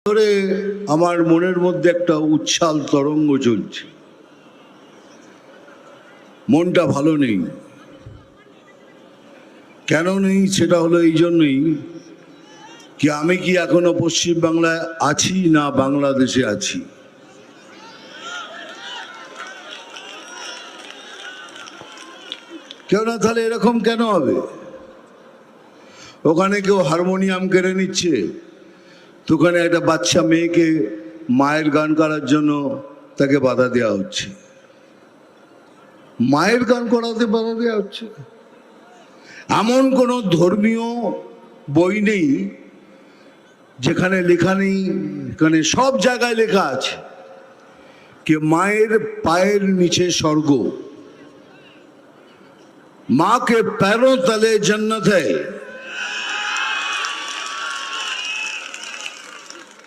ধরে আমার মনের মধ্যে একটা উচ্ছ্বাল তরঙ্গ চলছে, মনটা ভালো নেই। কেন নেই সেটা হলো এই জন্যই কি আমি কি এখনো পশ্চিম বাংলায় আছি না বাংলাদেশে আছি। কেউ না, তাহলে এরকম কেন হবে? ওখানে কেউ হারমোনিয়াম কেড়ে নিচ্ছে, তো ওখানে একটা বাচ্চা মেয়েকে মায়ের গান করার জন্য তাকে বাধা দেওয়া হচ্ছে, মায়ের গান করাতে বাধা দেওয়া হচ্ছে। এমন কোনো ধর্মীয় বই নেই যেখানে লেখা নেই, এখানে সব জায়গায় লেখা আছে कि मायर पायर नीचे स्वर्ग, माँ के पैरों तले जन्नत है।